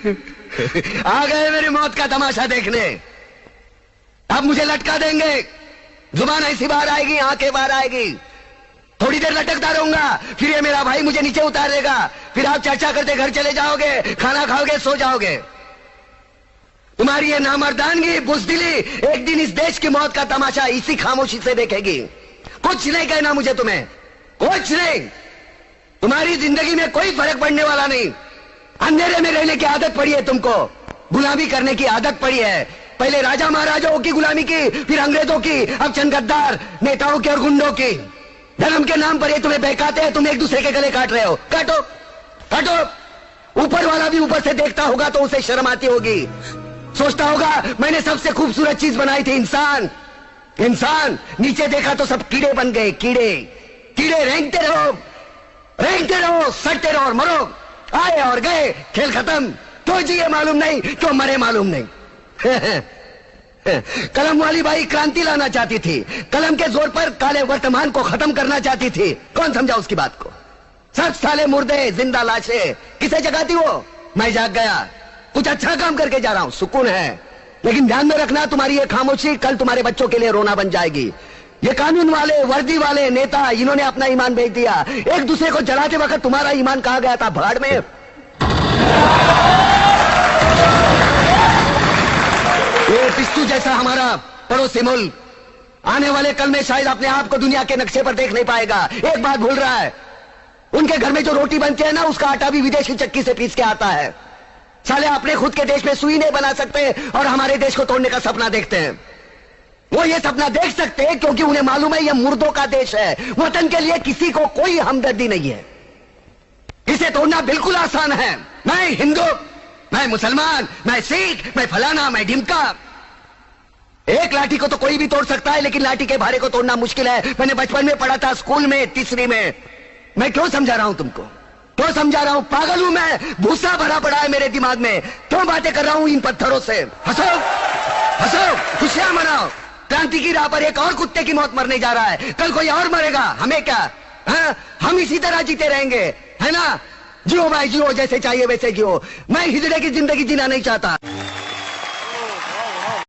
आ गए मेरी मौत का तमाशा देखने। अब मुझे लटका देंगे, जुबान ऐसी बाहर आएगी, आंखें बाहर आएगी। थोड़ी देर लटकता रहूंगा, फिर ये मेरा भाई मुझे नीचे उतार देगा, फिर आप चर्चा करते घर चले जाओगे, खाना खाओगे, सो जाओगे। तुम्हारी ये नामर्दानगी, बुज़दिली एक दिन इस देश की मौत का तमाशा इसी खामोशी से देखेगी। कुछ नहीं कहना मुझे, तुम्हें कुछ नहीं। तुम्हारी जिंदगी में कोई फर्क पड़ने वाला नहीं। अंधेरे में रहने की आदत पड़ी है तुमको, गुलामी करने की आदत पड़ी है। पहले राजा महाराजाओं की गुलामी की, फिर अंग्रेजों की, अब चंद गद्दार नेताओं के और गुंडों की। धर्म के नाम पर ये तुम्हें बहकाते हैं, तुम एक दूसरे के गले काट रहे हो। काटो काटो। ऊपर वाला भी ऊपर से देखता होगा तो उसे शर्म आती होगी, सोचता होगा मैंने सबसे खूबसूरत चीज बनाई थी, इंसान। इंसान नीचे देखा तो सब कीड़े बन गए, कीड़े कीड़े। रेंगते रहो, सटते रहो और मरो। आए और गए, खेल खत्म। क्यों जिए मालूम नहीं, क्यों मरे मालूम नहीं। कलम वाली बाई क्रांति लाना चाहती थी, कलम के जोर पर काले वर्तमान को खत्म करना चाहती थी। कौन समझा उसकी बात को? सब साले मुर्दे, जिंदा लाशें। किसे जगाती वो? मैं जाग गया, कुछ अच्छा काम करके जा रहा हूं, सुकून है। लेकिन ध्यान में रखना, तुम्हारी ये खामोशी कल तुम्हारे बच्चों के लिए रोना बन जाएगी। ये कानून वाले, वर्दी वाले नेता, इन्होंने अपना ईमान बेच दिया। एक दूसरे को जलाते वक्त तुम्हारा ईमान कहां गया था? भाड़ में। ये पिस्तू जैसा हमारा पड़ोसी मुल्क आने वाले कल में शायद अपने आप को दुनिया के नक्शे पर देख नहीं पाएगा। एक बात भूल रहा है, उनके घर में जो रोटी बनती है ना, उसका आटा भी विदेशी चक्की से पीस के आता है। साले अपने खुद के देश में सुई नहीं बना सकते और हमारे देश को तोड़ने का सपना देखते हैं। वो ये सपना देख सकते हैं क्योंकि उन्हें मालूम है ये मुर्दों का देश है। वतन के लिए किसी को कोई हमदर्दी नहीं है। इसे तोड़ना बिल्कुल आसान है। मैं हिंदू, मैं मुसलमान, मैं सिख, मैं फलाना, मैं ढिमका। एक लाठी को तो कोई भी तोड़ सकता है, लेकिन लाठी के भारे को तोड़ना मुश्किल है। मैंने बचपन में पढ़ा था, स्कूल में, तीसरी में। मैं क्यों समझा रहा हूं तुमको? क्यों समझा रहा हूं? पागल हूं मैं? भूसा भरा पड़ा है मेरे दिमाग में। क्यों बातें कर रहा हूं इन पत्थरों से? हंसो हंसो, खुशियां मनाओ। क्रांति की राह पर एक और कुत्ते की मौत मरने जा रहा है, कल कोई और मरेगा। हमें क्या? हम इसी तरह जीते रहेंगे, है ना? जियो भाई जियो, जैसे चाहिए वैसे जियो। मैं हिजड़े की जिंदगी जीना नहीं चाहता।